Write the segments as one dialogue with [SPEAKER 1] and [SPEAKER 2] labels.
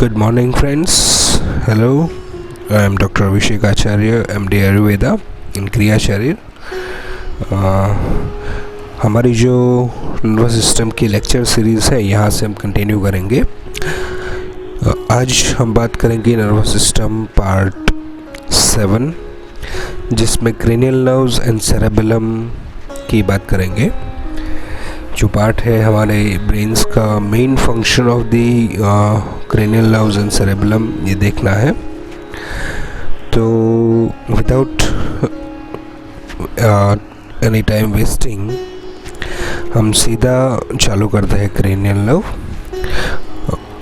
[SPEAKER 1] Good morning, friends. Hello, I am Dr. Abhishek Acharya, MD Ayurveda in क्रिया शरीर. हमारी जो नर्वस सिस्टम की लेक्चर सीरीज़ है यहाँ से हम कंटिन्यू करेंगे. आज हम बात करेंगे नर्वस सिस्टम पार्ट 7, जिसमें क्रेनियल नर्व्स एंड सेरेबेलम की बात करेंगे. जो पार्ट है हमारे ब्रेन्स का main function of the cranial nerves and cerebellum ये देखना है. तो विदाउट एनी टाइम वेस्टिंग हम सीधा चालू करते हैं cranial nerve.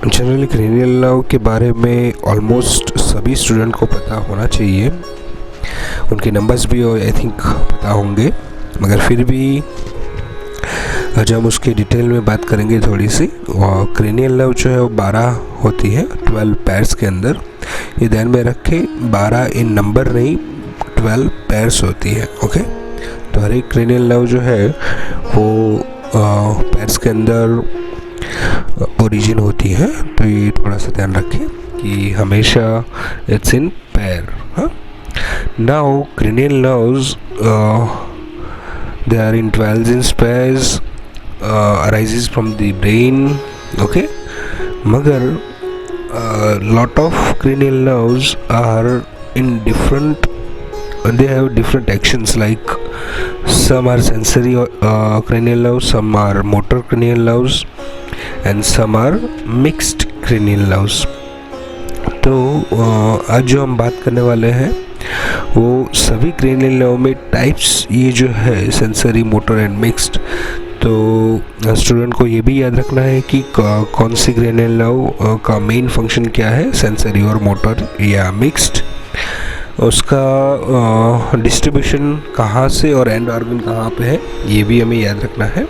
[SPEAKER 1] Generally cranial nerve के बारे में ऑलमोस्ट सभी स्टूडेंट को पता होना चाहिए. उनके नंबर्स भी आई थिंक पता होंगे, मगर फिर भी आज हम उसके डिटेल में बात करेंगे थोड़ी सी. और क्रेनियल नर्व जो है वो 12 होती है 12 पैर्स के अंदर. ये ध्यान में रखें, 12 इन नंबर नहीं, 12 पैर्स होती है. ओके, तो हर एक क्रेनियल नर्व जो है वो पैर्स के अंदर ओरिजिन होती है. तो ये थोड़ा सा ध्यान रखें कि हमेशा इट्स इन पैर. Now cranial nerves they are in 12 inch pairs, arises from the brain. Okay, magar lot of cranial nerves are in different, they have different actions. Like some are sensory cranial nerves, some are motor cranial nerves, and some are mixed cranial nerves. तो आज जो हम बात करने वाले हैं वो सभी क्रेनियल नर्व में टाइप्स ये जो है सेंसरी, मोटर एंड मिक्स्ड. तो स्टूडेंट को ये भी याद रखना है कि कौन सी क्रेनियल नर्व का मेन फंक्शन क्या है, सेंसरी और मोटर या मिक्स्ड. उसका डिस्ट्रीब्यूशन कहाँ से और एंड ऑर्गन कहाँ पे है ये भी हमें याद रखना है.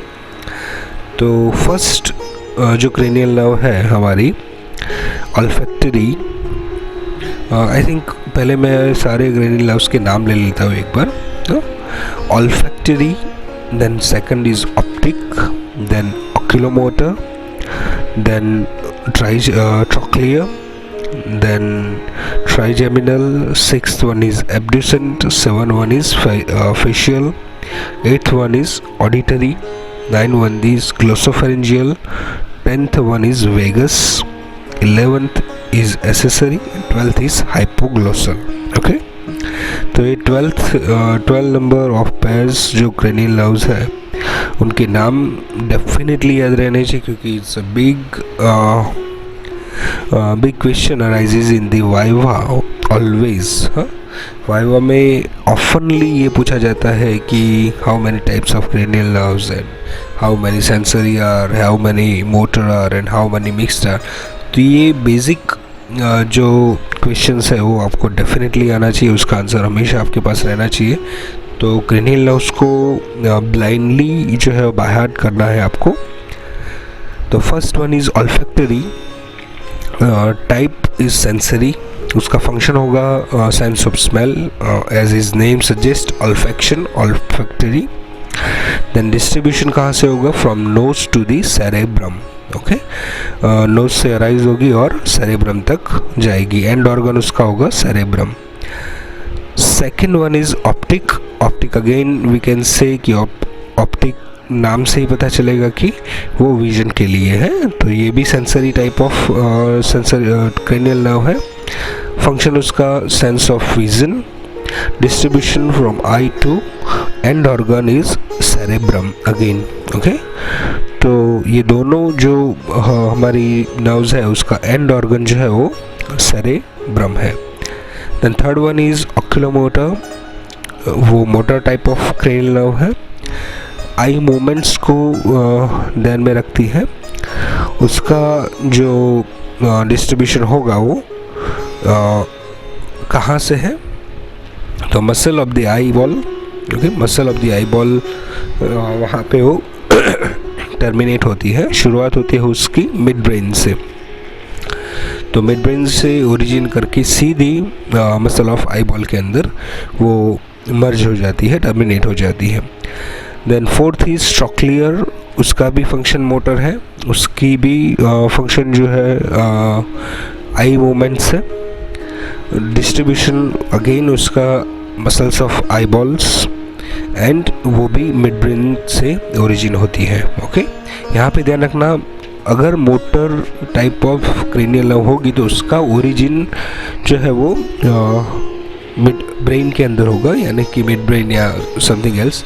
[SPEAKER 1] तो फर्स्ट जो क्रेनियल नर्व है हमारी ऑल्फैक्टरी. आई थिंक पहले मैं सारे क्रेनियल नर्व्स के नाम ले लेता हूँ एक बार. Olfactory, then second is optic, then oculomotor, then trochlear, then trigeminal, sixth one is abducent, seven one is facial, eighth one is auditory, nine one is glossopharyngeal, 10th one is vagus, 11th is accessory, 12th is hypoglossal. Okay, तो ये 12 number of pairs जो cranial nerves है उनके नाम definitely याद रहने चाहिए, क्योंकि it's a big question arises in the viva always. Viva में ऑफनली ये पूछा जाता है कि how many types of cranial nerves and how many sensory are, how many motor are and how many mixed are. तो ये basic जो questions है वो आपको डेफिनेटली आना चाहिए, उसका आंसर हमेशा आपके पास रहना चाहिए. तो क्रेनियल नर्व्स को ब्लाइंडली जो है बाय हार्ट करना है आपको. तो first one is olfactory, type is sensory. उसका फंक्शन होगा sense of smell, as is name suggest olfaction, olfactory. Then distribution कहाँ से होगा, from nose to the cerebrum. Okay, nose से अराइज होगी और सेरेब्रम तक जाएगी. एंड ऑर्गन उसका होगा cerebrum. Second one is optic. Optic again we can say कि ऑप्टिक नाम से ही पता चलेगा कि वो विजन के लिए है. तो ये भी sensory type of cranial nerve है. फंक्शन उसका sense of vision. Distribution from eye to end organ is cerebrum again. Okay, तो ये दोनों जो हमारी नर्व्स है उसका एंड ऑर्गन जो है वो सेरेब्रम है. Then third one is oculomotor. वो motor type of cranial nerve है. आई मूवमेंट्स को ध्यान में रखती है. उसका जो डिस्ट्रीब्यूशन होगा वो कहाँ से है, तो muscle of the eye ball. Okay, muscle of the eye ball वहाँ पे वो टर्मिनेट होती है, शुरुआत होती है उसकी मिड ब्रेन से. तो मिड ब्रेन से ओरिजिन करके सीधी मसल ऑफ आई बॉल के अंदर वो मर्ज हो जाती है, टर्मिनेट हो जाती है. Then fourth is trochlear. उसका भी फंक्शन मोटर है, उसकी भी फंक्शन जो है आई मूवमेंट्स है। डिस्ट्रीब्यूशन अगेन उसका muscles of I balls and वो भी मिड ब्रेन से ओरिजिन होती है। ओके, यहाँ पे ध्यान रखना, अगर motor type of cranial nerve होगी तो उसका ओरिजिन जो है वो मिड ब्रेन के अंदर होगा, यानी कि मिड ब्रेन या समथिंग एल्स।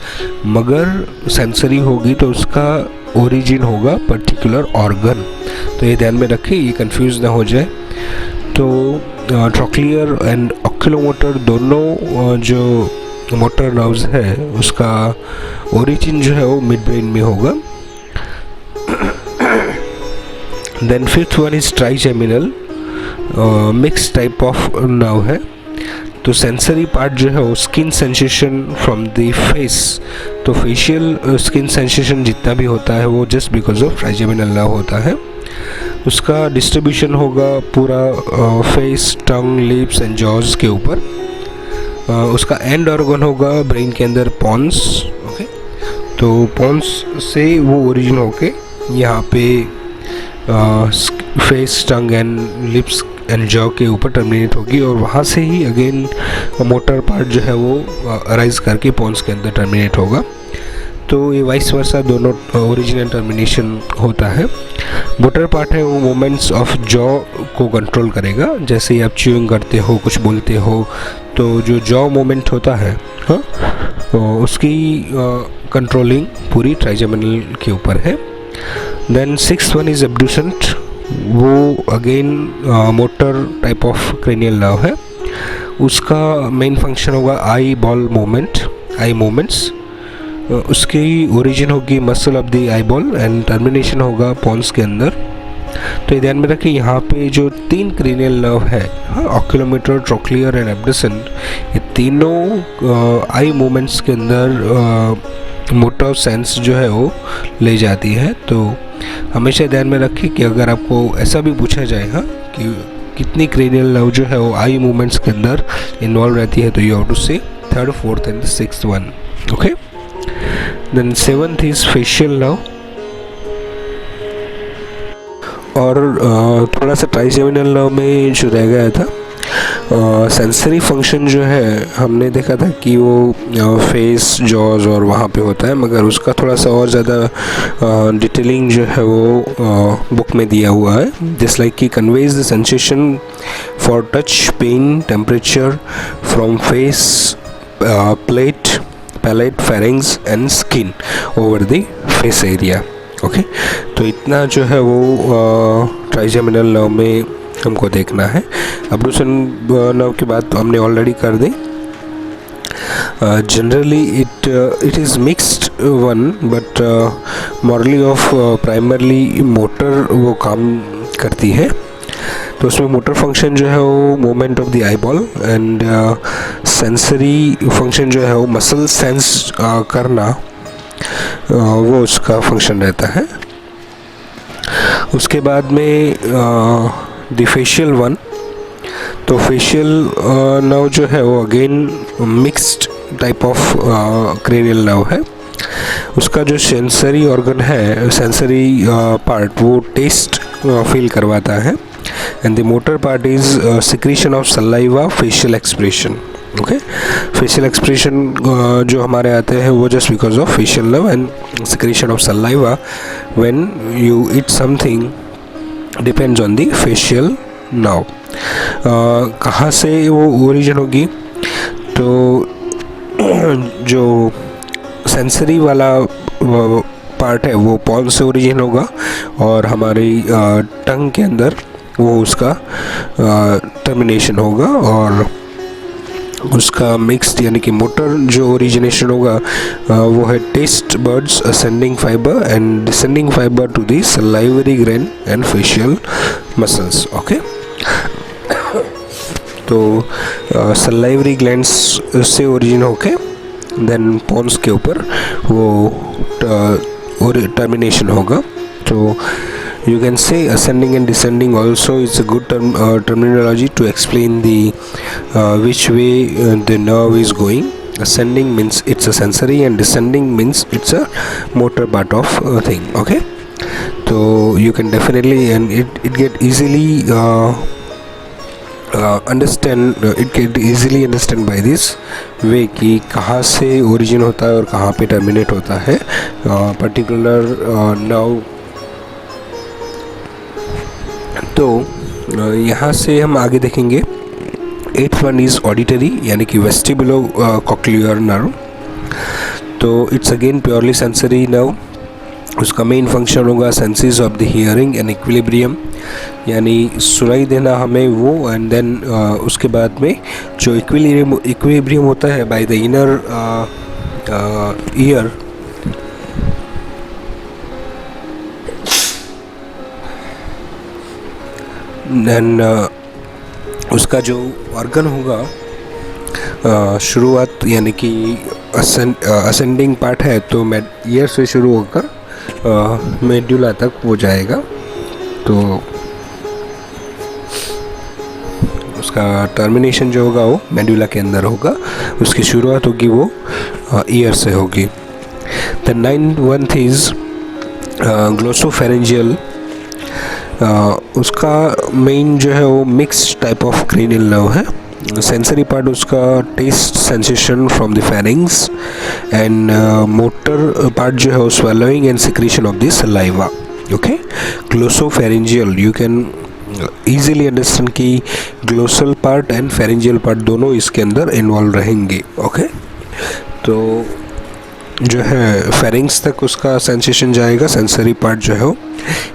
[SPEAKER 1] मगर सेंसरी होगी तो उसका ओरिजिन होगा पर्टिकुलर ऑर्गन। तो ये ध्यान में रखें, ये कंफ्यूज ना हो जाए। तो ट्रोक्लियर एंड ऑक्यूलोमोटर दोनों जो मोटर नर्व्स है उसका ओरिजिन जो है वो मिड ब्रेन में होगा। Then fifth one is trigeminal, mix type of nerve है। तो सेंसरी पार्ट जो है वो skin sensation from the face, तो फेशियल स्किन सेंसेशन जितना भी होता है वो just because of trigeminal nerve होता है। उसका डिस्ट्रीब्यूशन होगा पूरा face, tongue, lips and jaws के ऊपर। उसका एंड ऑर्गन होगा ब्रेन के अंदर पॉन्स। ओके, तो पॉन्स से वो ओरिजिन होके यहाँ पे face, tongue and lips and jaw के ऊपर टर्मिनेट होगी, और वहाँ से ही अगेन मोटर पार्ट जो है वो अराइज करके पॉन्स के अंदर टर्मिनेट होगा। तो ये वाइस वर्सा दोनों ओरिजिन एंड टर्मिनेशन होता है। मोटर पार्ट है वो मूवमेंट्स ऑफ जॉ को कंट्रोल करेगा। जैसे ही आप च्यूइंग करते हो, कुछ बोलते हो, तो जो जॉ मूवमेंट होता है, हाँ, तो उसकी कंट्रोलिंग पूरी ट्राइजेमिनल के ऊपर है। Then sixth one is abducent, वो again motor type of cranial nerve है। उसका मेन फंक्शन होगा eyeball movement, eye movements. उसकी ओरिजिन होगी muscle of the eyeball and termination होगा पॉन्स के अंदर। तो ये ध्यान में रखिए, यहाँ पे जो 3 क्रेनियल नर्व है, हाँ, ऑक्यूलोमोटर, ट्रोक्लियर एंड एब्ड्यूसेंट, ये तीनों आई मूवमेंट्स के अंदर मोटर सेंस जो है वो ले जाती है। तो हमेशा ध्यान में रखिए कि अगर आपको ऐसा भी पूछा जाए, हाँ, कि कितनी क्रेनियल नर्व जो है वो आई मूवमेंट्स के अंदर इन्वॉल्व रहती है, तो यू हैव टू से 3rd, 4th and 6th one. Okay, then 7th is facial nerve. और थोड़ा सा ट्राइजेमिनल नर्व में जो रह गया था, सेंसरी फंक्शन जो है हमने देखा था कि वो फेस, जॉज और वहाँ पे होता है, मगर उसका थोड़ा सा और ज़्यादा डिटेलिंग जो है वो बुक में दिया हुआ है। जस्ट लाइक कि conveys the sensation for touch, pain, temperature from face, plate, palate, pharynx and skin over the face area. Okay, तो इतना जो है वो ट्राइजेमिनल नर्व में हमको देखना है। एब्ड्यूसन नर्व की बात तो हमने ऑलरेडी कर दी। Generally it is mixed one, but morally of primarily motor वो काम करती है। तो उसमें मोटर फंक्शन जो है वो movement of the eyeball, and sensory function जो है वो मसल सेंस करना, वो उसका फंक्शन रहता है। उसके बाद में द फेशियल वन, तो फेशियल नर्व जो है वो again mixed type of cranial nerve है। उसका जो सेंसरी ऑर्गन है, सेंसरी पार्ट, वो टेस्ट फील करवाता है, and the motor part is secretion of saliva, facial expression. Okay, facial expression जो हमारे आते हैं वो just because of facial nerve and secretion of saliva when you eat something depends on the facial nerve. कहाँ से वो origin होगी, तो जो सेंसरी वाला पार्ट है वो पॉन्स से ओरिजिन होगा, और हमारी टंग के अंदर वो उसका टर्मिनेशन होगा, और उसका मिक्स्ड यानी कि मोटर जो ओरिजिनेशन होगा वो है taste buds, ascending fibre and descending fibre to the salivary gland and facial muscles. Okay, तो सलाइवरी ग्लैंड्स से ओरिजिन होके देन पॉन्स के ऊपर वो टर्मिनेशन होगा। तो you can say ascending and descending also is a good terminology to explain the which way the nerve is going. Ascending means it's a sensory and descending means it's a motor part of thing. Okay, so you can definitely, and it get easily understand, it can easily understand by this way कि कहाँ से origin होता है और कहाँ पे terminate होता है पर्टिकुलर नाउ। तो यहाँ से हम आगे देखेंगे। 8th वन इज़ ऑडिटरी, यानी कि वेस्टिबुलो कॉक्लियर नर्व। तो it's again purely sensory nerve. उसका मेन फंक्शन होगा senses of the hearing and equilibrium, यानी सुनाई देना हमें वो, एंड देन उसके बाद में जो इक्विलिब्रियम होता है by the inner ear, then उसका जो ऑर्गन होगा शुरुआत, यानी कि असेंडिंग पार्ट है, तो ईयर से शुरू होकर मेडुला तक वो जाएगा। तो उसका टर्मिनेशन जो होगा वो मेडुला के अंदर होगा, उसकी शुरुआत होगी वो ईयर से होगी। The 9th is glossopharyngeal. उसका मेन जो है वो mix type of cranial nerve है। सेंसरी पार्ट उसका taste sensation from the pharynx, and motor part जो है वो swallowing and secretion of the saliva. Okay, glossopharyngeal, you can easily understand कि glossal part and pharyngeal part दोनों इसके अंदर involve रहेंगे। ओके, तो जो है फेरिंग्स तक उसका सेंसेशन जाएगा, सेंसरी पार्ट जो है,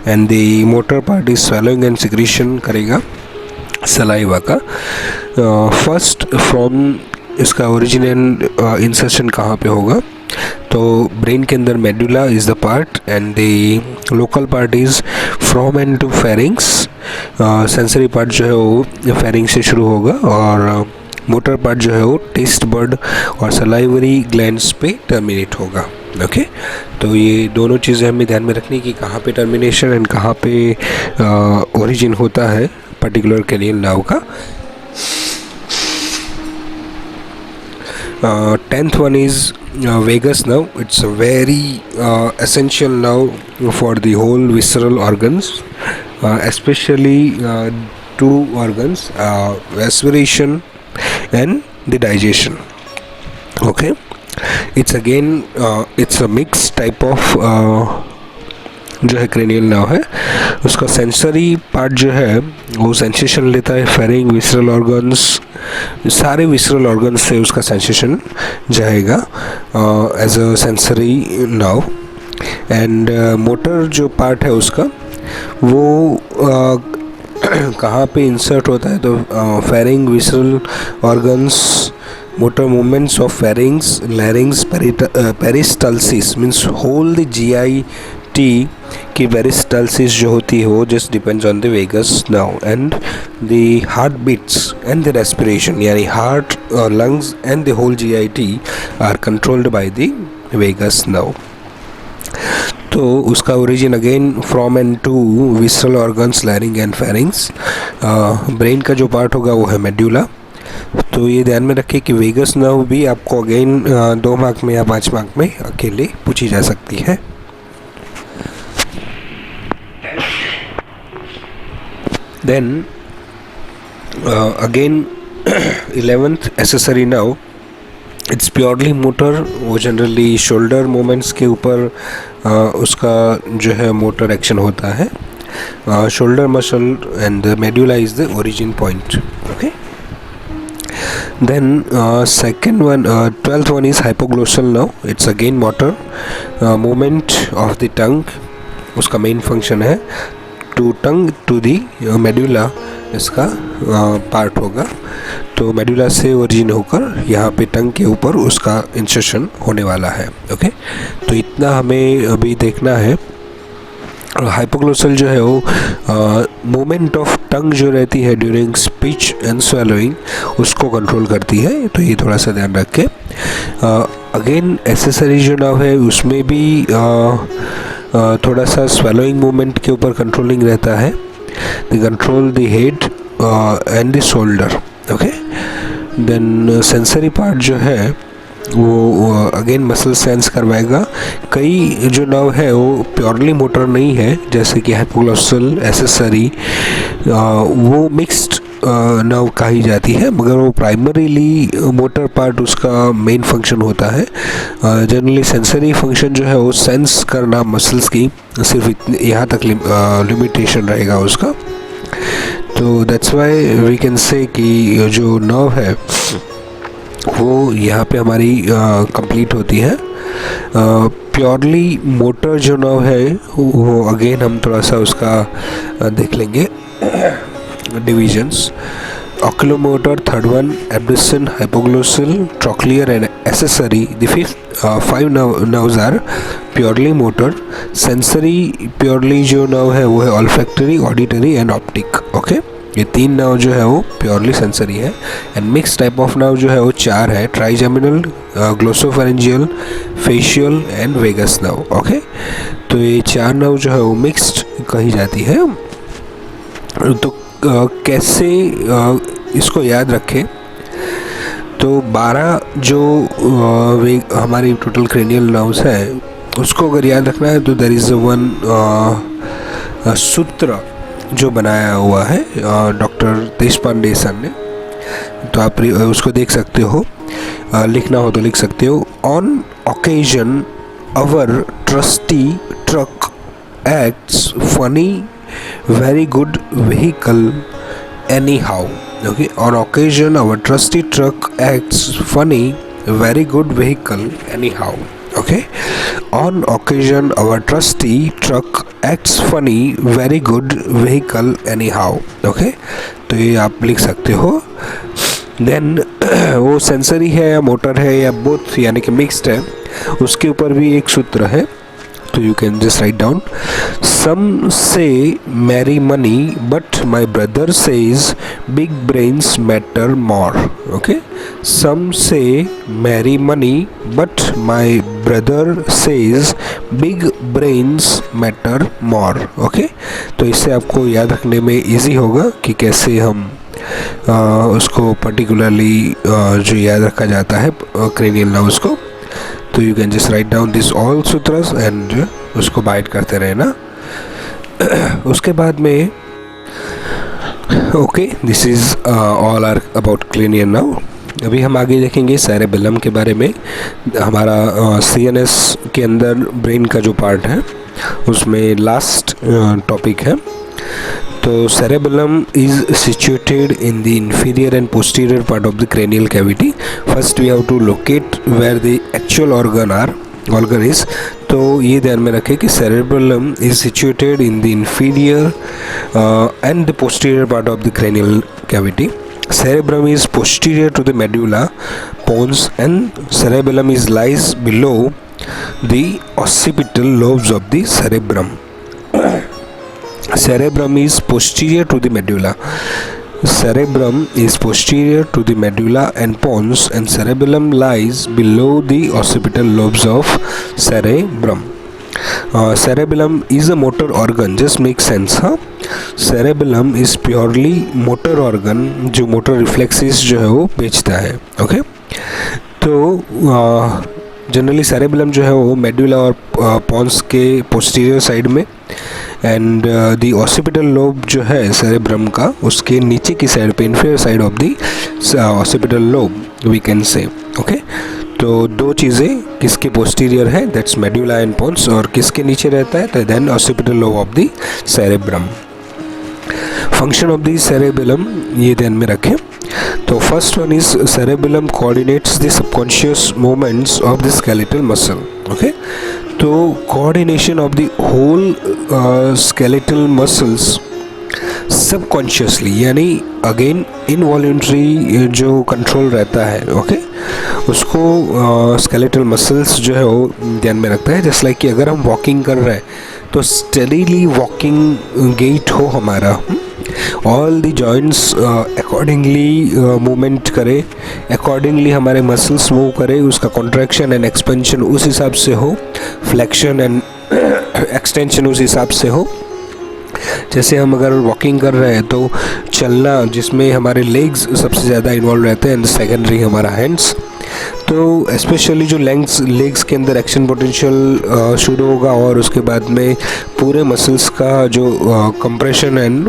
[SPEAKER 1] and the motor part is swallowing and secretion करेगा सलाइवा का। फर्स्ट फ्रॉम इसका ओरिजिन एंड इंसर्शन कहाँ पे होगा, तो ब्रेन के अंदर medulla is the part, and the local part is from and to pharynx. Sensory part जो है वो फेरिंग से शुरू होगा, और मोटर पार्ट जो है वो टेस्ट बर्ड और सलाइवरी ग्लैंड्स पे टर्मिनेट होगा। ओके, तो ये दोनों चीज़ें हमें ध्यान में रखनी कि कहाँ पे टर्मिनेशन एंड कहाँ पे ओरिजिन होता है पर्टिकुलर क्रेनियल नर्व का। 10th one is vagus nerve. It's a very essential nerve for the whole visceral organs, especially two organs, respiration and the digestion. Okay, it's again it's a mixed type of जो है cranial nerve है। उसका sensory part जो है वो sensation लेता है pharynx, visceral organs, सारे विसरल ऑर्गन्स से उसका सेंसेशन जाएगा as a sensory nerve. And motor जो पार्ट है उसका वो कहाँ पे इंसर्ट होता है, तो pharynx, visceral organs, motor movements of pharynx, larynx, peristalsis means whole the GIT की पेरिस्टल्सिस जो होती है वो just depends on the vagus nerve, and the heart beats and the respiration, यानी heart, lungs and the whole GIT are controlled by the vagus nerve. तो उसका origin again from and to visceral organs, larynx and pharynx. Brain का जो part होगा वो है medulla. तो ये ध्यान में रखिए कि वेगस नर्व भी आपको अगेन 2 मार्क में या 5 मार्क में अकेले पूछी जा सकती है। Then again 11th accessory nerve, it's purely motor. वो जनरली शोल्डर मूवमेंट्स के ऊपर उसका जो है मोटर एक्शन होता है, shoulder muscle, and medulla is the origin point. Okay, then second one, 12th one is hypoglossal nerve. It's again motor, movement of the tongue. उसका main function है to tongue to the medulla, इसका part होगा। तो medulla से origin होकर यहाँ पे टंग के ऊपर उसका इंसर्शन होने वाला है। ओके, तो इतना हमें अभी देखना है। हाइपोग्लोसल जो है वो मूवमेंट ऑफ टंग जो रहती है ड्यूरिंग स्पीच एंड स्वेलोइंग उसको कंट्रोल करती है, तो ये थोड़ा सा ध्यान रखें। अगेन एक्सेसरी जो नाव है उसमें भी थोड़ा सा स्वेलोइंग मूवमेंट के ऊपर कंट्रोलिंग रहता है। The control the head and the shoulder. Okay, then sensory part जो है वो अगेन मसल सेंस करवाएगा। कई जो नर्व है वो प्योरली मोटर नहीं है, जैसे कि हाइपोग्लोसल, एक्सेसरी, वो मिक्स्ड नर्व कही जाती है, मगर वो प्राइमरीली मोटर पार्ट उसका मेन फंक्शन होता है। जनरली सेंसरी फंक्शन जो है वो सेंस करना मसल्स की, सिर्फ यहाँ तक लिमिटेशन रहेगा उसका। तो that's why we can say कि जो नर्व है वो यहाँ पे हमारी कंप्लीट होती है। प्योरली मोटर जो नर्व है वो अगेन हम थोड़ा सा उसका देख लेंगे divisions. oculomotor, third one abduction, hypoglossal, trochlear and accessory. The five nerves are purely motor. Sensory purely जो nerve है वो है olfactory, auditory and optic. Okay, ये 3 nerve जो है वो purely sensory है। and mixed type of nerve जो है वो 4 है, trigeminal, glossopharyngeal, facial and vagus nerve. Okay, तो ये 4 nerve जो है वो mixed कही जाती है। तो कैसे इसको याद रखें, तो 12 जो हमारी टोटल क्रेनियल नर्व्स है उसको अगर याद रखना है तो देयर इज़ वन सूत्र जो बनाया हुआ है डॉक्टर देशपांडे सर ने, तो आप उसको देख सकते हो, लिखना हो तो लिख सकते हो। On occasion our trustee truck acts funny very good vehicle anyhow. Okay, on occasion our trusty truck acts funny very good vehicle anyhow. Okay, on occasion our trusty truck acts funny very good vehicle anyhow. Okay, तो ये आप लिख सकते हो। Then वो sensory है या motor है या बोथ यानी कि मिक्स्ड है, उसके ऊपर भी एक सूत्र है, तो you can just write down. Some say marry money but my brother says big brains matter more. Okay, some say marry money but my brother says big brains matter more. Okay, तो इससे आपको याद रखने में easy होगा कि कैसे हम उसको particularly जो याद रखा जाता है cranial nerves को। तो you can just write down this all सूत्रस एंड उसको बाइट करते रहना। उसके बाद में okay, this is all are about cranial nerve. अभी हम आगे देखेंगे सेरेबेलम के बारे में। हमारा CNS के अंदर ब्रेन का जो पार्ट है उसमें लास्ट टॉपिक है। तो cerebellum is situated in the inferior and posterior part of the cranial cavity. First we have to locate where the actual organ is. तो ये ध्यान में रखें कि cerebellum is situated in the inferior and the posterior part of the cranial cavity. Cerebrum is posterior to the medulla, pons, and cerebellum is lies below the occipital lobes of the cerebrum. Cerebrum is posterior to the medulla. Cerebrum is posterior to the medulla and pons, and cerebellum lies below the occipital lobes of cerebrum. Cerebellum is a motor organ. Just makes sense, huh? Cerebellum is purely motor organ, जो motor reflexes जो है वो बेचता है. Okay? तो generally cerebellum जो है वो मेडुला और पॉन्स के पोस्टीरियर साइड में, एंड द ऑसिपिटल लोब जो है सेरेब्रम का उसके नीचे की साइड पे, inferior side of the occipital lobe we can say. Okay, तो दो चीज़ें किसके पोस्टीरियर है, दैट्स मेडुला एंड पॉन्स, और किसके नीचे रहता है, तो then occipital lobe of the cerebrum. Function of the cerebellum ये ध्यान में रखें। तो first one is cerebellum coordinates the subconscious movements of the skeletal muscle. Okay, तो coordination of the whole skeletal muscles subconsciously, यानी अगेन इनवॉल्यूंटरी जो control रहता है, ओके, उसको skeletal muscles जो है वो ध्यान में रखता है। जैसे लाइक कि अगर हम वॉकिंग कर रहे हैं तो स्टेडीली वॉकिंग गेट हो हमारा, all the joints accordingly movement करे, अकॉर्डिंगली हमारे मसल्स मूव करे, उसका कॉन्ट्रैक्शन एंड एक्सपेंशन उस हिसाब से हो, फ्लेक्शन एंड एक्सटेंशन उस हिसाब से हो। जैसे हम अगर वॉकिंग कर रहे हैं तो चलना जिसमें हमारे लेग्स सबसे ज़्यादा इन्वॉल्व रहते हैं, एंड सेकेंडरी हमारा हैंड्स। तो स्पेशली जो लेग्स के अंदर एक्शन पोटेंशियल शुरू होगा और उसके बाद में पूरे मसल्स का जो कंप्रेशन एंड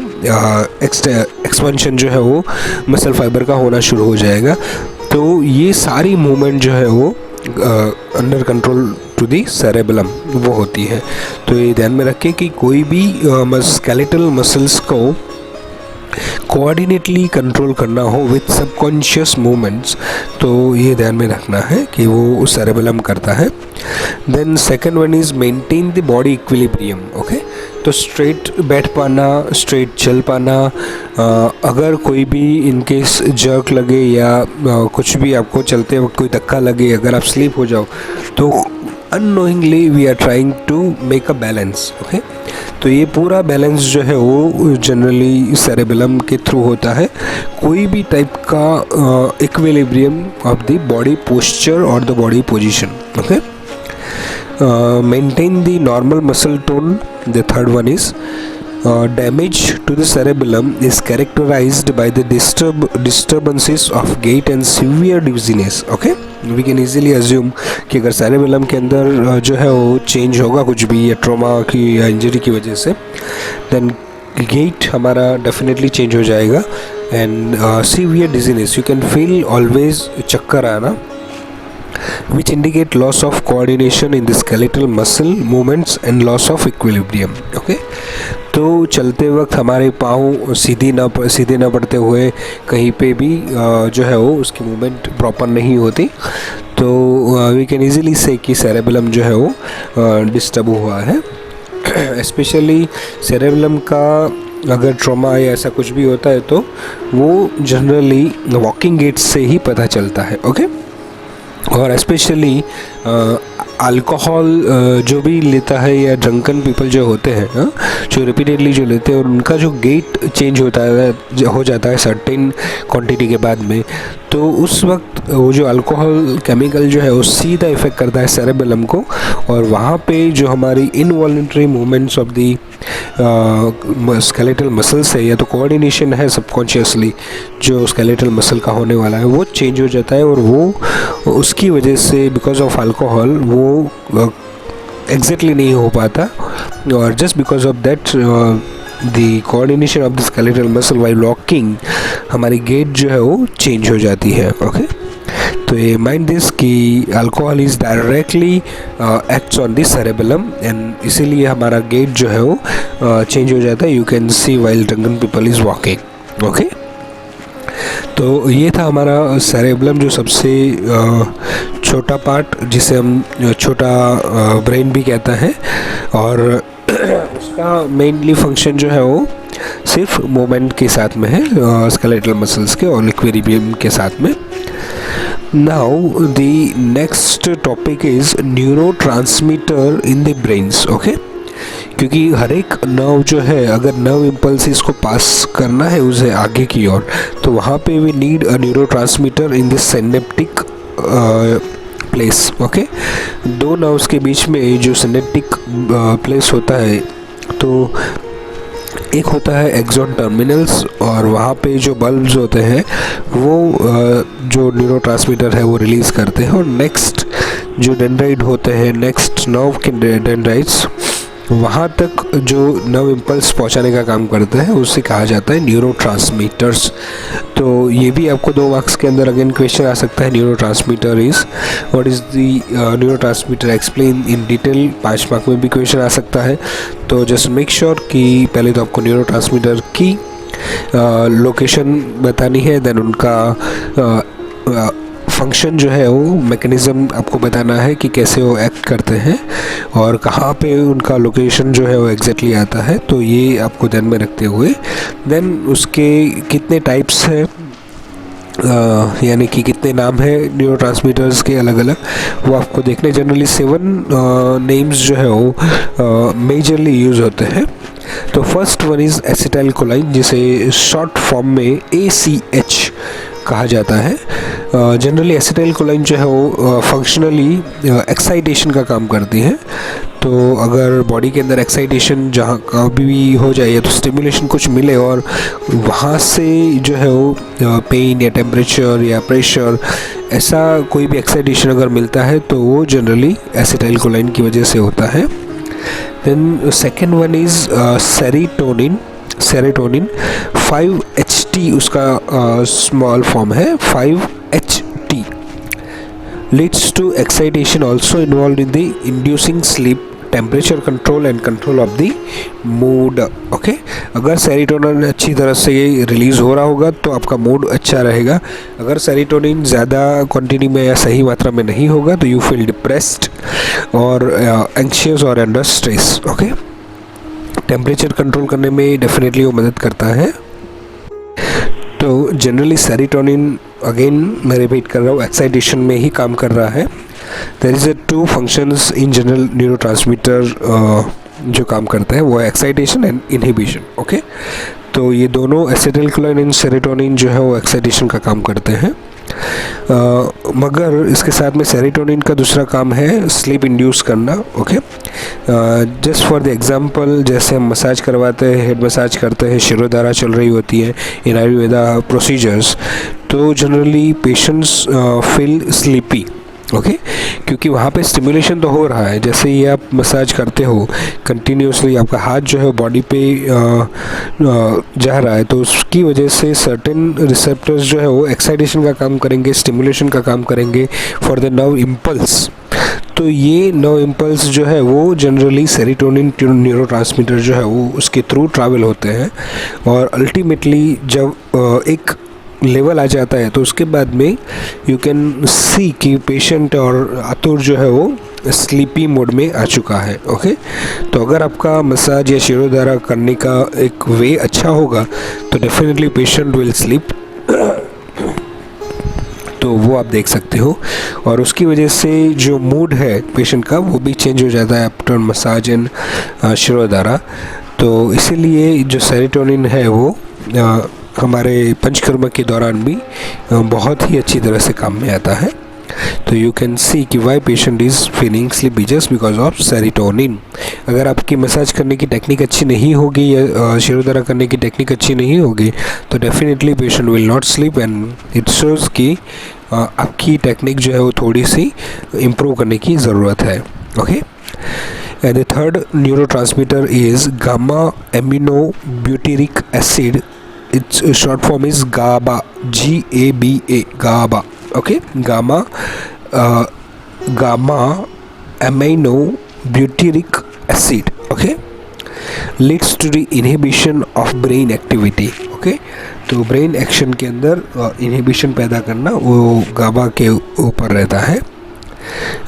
[SPEAKER 1] एक्सपेंशन जो है वो मसल फाइबर का होना शुरू हो जाएगा। तो ये सारी मूवमेंट जो है वो under control to the cerebellum वो होती है। तो ये ध्यान में रखें कि कोई भी स्केलेटल मसल्स को कोऑर्डिनेटली कंट्रोल करना हो विथ सबकॉन्शियस मूवमेंट्स, तो ये ध्यान में रखना है कि वो सेरेबेलम करता है। Then second one is maintain the body equilibrium. Okay, तो स्ट्रेट बैठ पाना, स्ट्रेट चल पाना, अगर कोई भी इनकेस जर्क लगे या कुछ भी आपको चलते वक्त कोई धक्का लगे, अगर आप स्लिप हो जाओ, तो unknowingly we are trying to make a balance. Okay, तो ये पूरा बैलेंस जो है वो जनरली सेरेबेलम के थ्रू होता है। कोई भी टाइप का equilibrium of the body posture और the body position. Okay, maintain the normal muscle tone. The third one is damage to the cerebellum is characterized by the disturbances of gait and severe dizziness. Okay, we can easily assume कि अगर cerebellum के अंदर जो है वो change होगा कुछ भी या ट्रॉमा की या इंजरी की वजह से, then gait हमारा डेफिनेटली चेंज हो जाएगा and severe dizziness, you can feel always चक्कर आना, which indicate loss of coordination in the skeletal muscle movements and loss of equilibrium. Okay, तो चलते वक्त हमारे पाँव सीधे ना पड़ते हुए कहीं पे भी जो है वो उसकी मूवमेंट प्रॉपर नहीं होती, तो वी कैन इजीली से कि सेरेबेलम जो है वो डिस्टर्ब हुआ है। स्पेशली सेरेबेलम का अगर ट्रॉमा या ऐसा कुछ भी होता है तो वो जनरली वॉकिंग गेट से ही पता चलता है। ओके, और स्पेशली अल्कोहल जो भी लेता है या ड्रंकन पीपल जो होते हैं, जो रिपीटेडली जो लेते हैं और उनका जो गेट चेंज हो जाता है सर्टेन क्वांटिटी के बाद में, तो उस वक्त वो जो अल्कोहल केमिकल जो है वो सीधा इफेक्ट करता है सेरेबेलम को, और वहाँ पे जो हमारी involuntary movements of the skeletal muscles है या तो कोऑर्डिनेशन है सबकॉन्शियसली जो स्केलेटल मसल का होने वाला है वो चेंज हो जाता है, और वो उसकी वजह से बिकॉज ऑफ अल्कोहल वो एग्जैक्टली नहीं हो पाता, और just because of that the coordination of the skeletal muscle while walking हमारी गेट जो है वो चेंज हो जाती है। ओके, तो ये माइंड दिस कि alcohol is directly acts on this cerebellum and इसीलिए हमारा गेट जो है वो चेंज हो जाता है। You can C while drunken people is walking. Okay, तो ये था हमारा सेरेबेलम जो सबसे छोटा पार्ट जिसे हम छोटा ब्रेन भी कहता है, और उसका मेनली फंक्शन जो है वो सिर्फ मूवमेंट के साथ में है, स्केलेटल मसल्स के और इक्विलिब्रियम के साथ में। Now the next topic is neurotransmitter in the brains. Okay, क्योंकि हर एक नर्व जो है अगर नर्व इम्पल्स को पास करना है उसे आगे की ओर, तो वहाँ पे we need a neurotransmitter in this synaptic place. Okay, दो नर्व्स के बीच में जो सिनेप्टिक प्लेस होता है, तो एक होता है एक्सॉन टर्मिनल्स, और वहाँ पे जो बल्ब्स होते हैं वो जो न्यूरोट्रांसमीटर है वो रिलीज़ करते हैं, और नेक्स्ट जो डेंड्राइट होते हैं, नेक्स्ट नर्व के डेंड्राइट्स वहाँ तक जो नर्व इम्पल्स पहुँचाने का काम करते हैं उससे कहा जाता है न्यूरोट्रांसमीटर्स। तो ये भी आपको 2 मार्क्स के अंदर अगेन क्वेश्चन आ सकता है, neurotransmitter is what is the neurotransmitter explain in detail, 5 mark में भी क्वेश्चन आ सकता है। तो जस्ट मेक श्योर कि पहले तो आपको न्यूरोट्रांसमीटर की लोकेशन बतानी है, देन उनका फंक्शन जो है वो मैकेनिज़्म आपको बताना है कि कैसे वो एक्ट करते हैं और कहाँ पे उनका लोकेशन जो है वो एग्जैक्टली आता है। तो ये आपको ध्यान में रखते हुए देन उसके कितने टाइप्स हैं, यानी कि कितने नाम है न्यूरोट्रांसमीटर्स के अलग अलग, वो आपको देखने। जनरली 7 नेम्स जो है वो मेजरली यूज़ होते हैं। तो फर्स्ट वन इज़ एसिटाइलकोलाइन, जिसे शॉर्ट फॉर्म में ACH कहा जाता है। जनरली एसिटाइलकोलाइन जो है वो फंक्शनली एक्साइटेशन का काम करती है। तो अगर बॉडी के अंदर एक्साइटेशन जहाँ कभी भी हो जाए या तो स्टिमुलेशन कुछ मिले और वहाँ से जो है वो पेन या टेम्परेचर या प्रेशर ऐसा कोई भी एक्साइटेशन अगर मिलता है तो वो जनरली एसिटाइलकोलाइन की वजह से होता है। Then second one is serotonin. 5-HT उसका स्मॉल फॉर्म है, 5-HT leads to excitation also involved in the inducing sleep, temperature control and control of the mood। Okay, अगर सेरोटोनिन अच्छी तरह से रिलीज़ हो रहा होगा तो आपका मूड अच्छा रहेगा। अगर सेरोटोनिन ज़्यादा क्वांटिटी में या सही मात्रा में नहीं होगा तो यू फील डिप्रेस्ड और एंग्शियस और under stress. Okay, temperature control करने में डेफिनेटली वो मदद करता है। तो जनरली सेरोटोनिन, अगेन मैं रिपीट कर रहा हूँ, एक्साइटेशन में ही काम कर रहा है। There is 2 functions in general neurotransmitter जो काम करता है, वो है एक्साइटेशन एंड इनहिबिशन। ओके, तो ये दोनों एसिटाइलकोलाइन एंड सेरोटोनिन जो है वो एक्साइटेशन का काम करते हैं। मगर इसके साथ में सेरोटोनिन का दूसरा काम है स्लीप इंड्यूस करना। Okay, just for the example, जैसे हम मसाज करवाते हैं, हेड मसाज करते हैं, शिरोधारा चल रही होती है इन आयुर्वेदा प्रोसीजर्स, तो generally patients feel sleepy. Okay, क्योंकि वहाँ पे स्टिमुलेशन तो हो रहा है। जैसे ही आप मसाज करते हो कंटिन्यूसली, आपका हाथ जो है बॉडी पे जा रहा है, तो उसकी वजह से सर्टेन रिसेप्टर्स जो है वो एक्साइटेशन का काम करेंगे, स्टिमुलेशन का काम करेंगे फॉर द नर्व इम्पल्स। तो ये नर्व इम्पल्स जो है वो जनरली सेरोटोनिन न्यूरोट्रांसमीटर जो है वो उसके थ्रू ट्रैवल होते हैं, और अल्टीमेटली जब एक लेवल आ जाता है तो उसके बाद में यू कैन सी कि पेशेंट और आतुर जो है वो स्लीपी मोड में आ चुका है। ओके, तो अगर आपका मसाज या शिरोधारा करने का एक वे अच्छा होगा तो डेफिनेटली पेशेंट विल स्लीप, तो वो आप देख सकते हो। और उसकी वजह से जो मूड है पेशेंट का वो भी चेंज हो जाता है आफ्टर मसाज एंड शिरोधारा। तो इसीलिए जो सेरोटोनिन है वो हमारे पंचकर्म के दौरान भी बहुत ही अच्छी तरह से काम में आता है। तो यू कैन सी कि why patient is feeling sleepy just because of serotonin. अगर आपकी मसाज करने की टेक्निक अच्छी नहीं होगी या शिरोधारा करने की टेक्निक अच्छी नहीं होगी तो definitely patient will not sleep, and it shows कि आपकी टेक्निक जो है वो थोड़ी सी इम्प्रूव करने की ज़रूरत है। Okay, and the third neurotransmitter is gamma aminobutyric acid. Its short form is GABA, GABA, GABA. Okay, gamma aminobutyric acid. Okay, leads to the inhibition of brain activity. Okay, तो brain action के अंदर inhibition पैदा करना वो गाबा के ऊपर रहता है।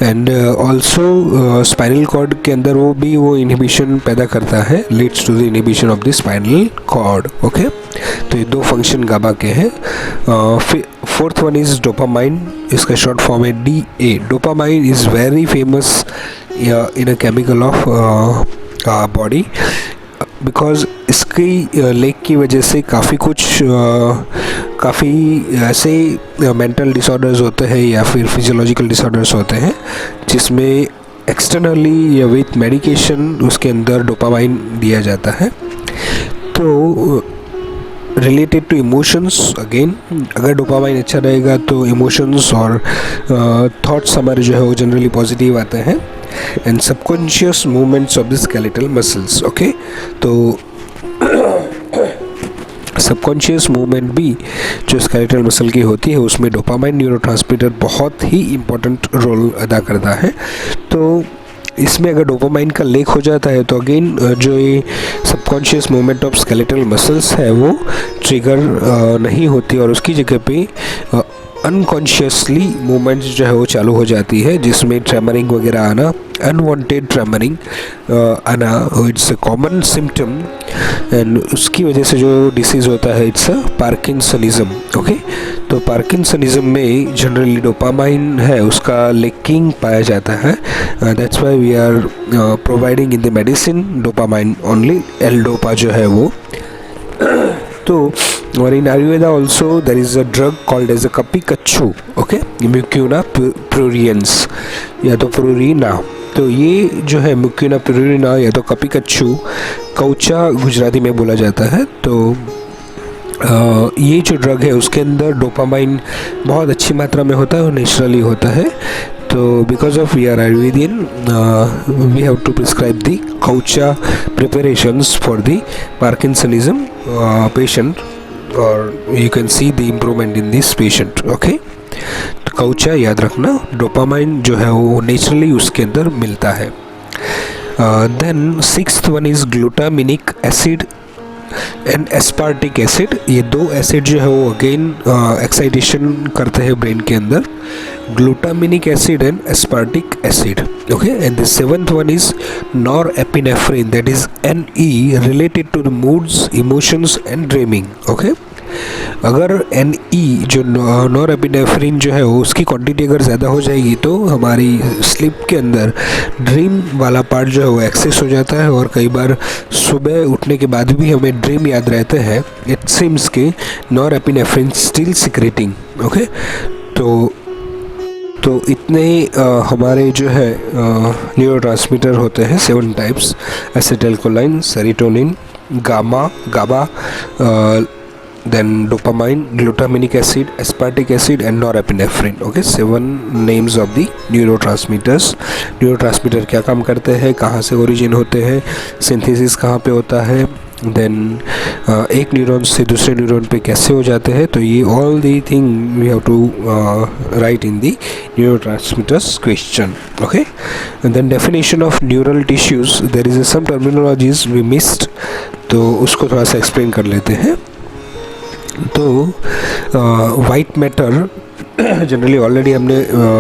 [SPEAKER 1] एंड ऑल्सो स्पाइनल कॉर्ड के अंदर वो इनहिबिशन पैदा करता है, leads to the inhibition of the spinal cord. Okay, तो ये 2 फंक्शन गाबा के हैं। फोर्थ वन इज़ डोपामाइन, इसका शॉर्ट फॉर्म है DA। Dopamine is very famous in a chemical of body, because इसकी लेक की वजह से काफ़ी ऐसे मेंटल डिसऑर्डर्स होते हैं या फिर फिजियोलॉजिकल डिसऑर्डर्स होते हैं जिसमें एक्सटर्नली या विथ मेडिकेशन उसके अंदर डोपामाइन दिया जाता है। तो रिलेटेड टू इमोशंस, अगेन अगर डोपामाइन अच्छा रहेगा तो इमोशंस और थॉट्स हमारे जो है वो जनरली पॉजिटिव आते हैं। And subconscious movements of the skeletal muscles. Okay, तो सबकॉन्शियस मूवमेंट भी जो स्केलेटल मसल की होती है उसमें डोपामाइन न्यूरोट्रांसमीटर बहुत ही इम्पोर्टेंट रोल अदा करता है। तो इसमें अगर डोपामाइन का लेक हो जाता है तो अगेन जो ये subconscious movement of skeletal muscles है वो ट्रिगर नहीं होती और उसकी जगह पे अनकॉन्शियसली मूवमेंट्स जो है वो चालू हो जाती है, जिसमें ट्रेमरिंग वगैरह आना, अनवांटेड ट्रेमरिंग आना, it's a common symptom. And उसकी वजह से जो डिसीज़ होता है इट्स अ पार्किंसनिज्म। ओके, तो पार्किंसनिज्म में जनरली डोपामाइन है उसका लेकिंग पाया जाता है। That's why we are providing in the medicine dopamine only, L dopa जो है वो। तो और in Ayurveda also there is a drug called as a कपी-कच्छु। ओके, म्यूक्यूना प्रूरियंस या तो प्रूरिना। तो ये जो है म्यूक्यूना प्रूरिना या तो कपी-कच्छु, कौचा गुजराती में बोला जाता है। तो ये जो ड्रग है उसके अंदर डोपामाइन बहुत अच्छी अच्छी मात्रा में होता है और नेचुरली होता है। तो because of we are Ayurvedian, we have to prescribe the कौचा preparations for the Parkinsonism patient, और you can see the improvement in this patient. Okay, तो कौचा याद रखना, डोपामाइन जो है वो नेचुरली उसके अंदर मिलता है। Then sixth one is glutaminic acid and aspartic acid. ये दो एसिड जो है वो अगेन एक्साइटेशन करते हैं ब्रेन के अंदर, glutaminic acid and aspartic acid. Okay, and the seventh one is norepinephrine, that is NE, related to the moods, emotions and dreaming. Okay, अगर NE जो नॉरएपिनेफ्रिन जो है वो उसकी क्वांटिटी अगर ज़्यादा हो जाएगी तो हमारी स्लीप के अंदर ड्रीम वाला पार्ट जो है वो एक्सेस हो जाता है, और कई बार सुबह उठने के बाद भी हमें ड्रीम याद रहते हैं। इट सीम्स कि नॉरएपिनेफ्रिन स्टिल सिक्रेटिंग। ओके, तो इतने हमारे जो है न्यूरोट्रांसमीटर होते हैं 7 types: acetylcholine, serotonin, GABA, then dopamine, glutamic acid, aspartic acid and norepinephrine. Okay, 7 names of the neurotransmitters. Neurotransmitter क्या काम करते हैं, कहाँ से ओरिजिन होते हैं, सिंथेसिस कहाँ पे होता है, देन एक न्यूरॉन से दूसरे न्यूरॉन पे कैसे हो जाते हैं। तो ये all the thing we have to write in the neurotransmitters question. Okay, and then definition of neural tissues, there is some terminologies we missed, तो उसको थोड़ा सा एक्सप्लेन कर लेते हैं। तो वाइट मैटर जनरली ऑलरेडी हमने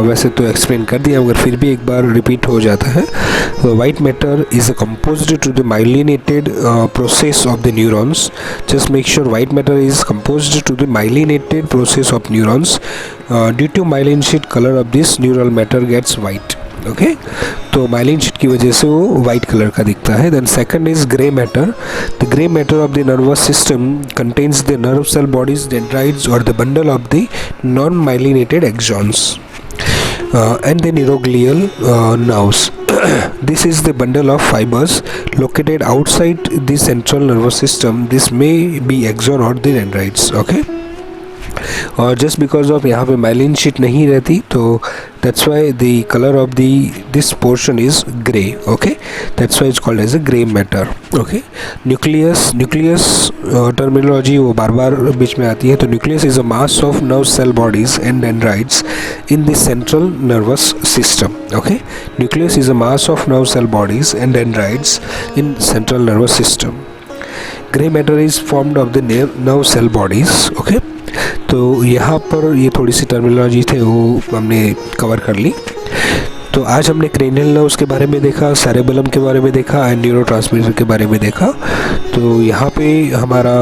[SPEAKER 1] वैसे तो एक्सप्लेन कर दिया, मगर फिर भी एक बार रिपीट हो जाता है। White matter is composed to the myelinated process of the neurons. Just make sure white matter is composed to the myelinated process of neurons. Due to myelin sheet, color of this neural matter gets white. Okay, तो myelin sheet की वजह से वो white colour का दिखता है। Then second is grey matter. The grey matter of the nervous system contains the nerve cell bodies, dendrites और the bundle of the non myelinated axons and the neuroglial nerves. This is the bundle of fibers located outside the central nervous system. This may be axon or the dendrites. Okay, और just because of यहाँ पे myelin sheet नहीं रहती, तो that's why the colour of this portion is grey. Okay, that's why it's called as a grey matter. Okay, nucleus terminology वो बार बार बीच में आती है। तो nucleus is a mass of nerve cell bodies and dendrites in the central nervous system. Okay, nucleus is a mass of nerve cell bodies and dendrites in central nervous system. Grey matter is formed of the nerve cell bodies. Okay, तो यहाँ पर ये थोड़ी सी terminology थे वो हमने cover कर ली। तो आज हमने क्रेनियल नर्व्स के बारे में देखा, सेरेबेलम के बारे में देखा एंड न्यूरोट्रांसमीटर के बारे में देखा। तो यहाँ पे हमारा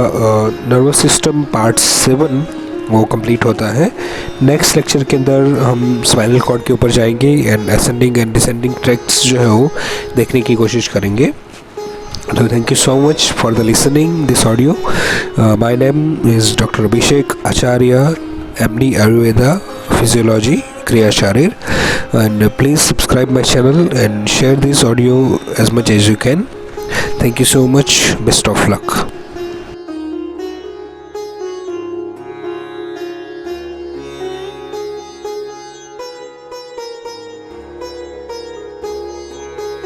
[SPEAKER 1] नर्वस सिस्टम पार्ट 7 वो कंप्लीट होता है। नेक्स्ट लेक्चर के अंदर हम स्पाइनल कॉर्ड के ऊपर जाएंगे and ascending and descending tracts जो है वो देखने की कोशिश करेंगे। So thank you so much for the listening this audio. My name is Dr. Abhishek Acharya, MD Ayurveda Physiology, Kriya Sharir, and please subscribe my channel and share this audio as much as you can. Thank you so much. Best of luck.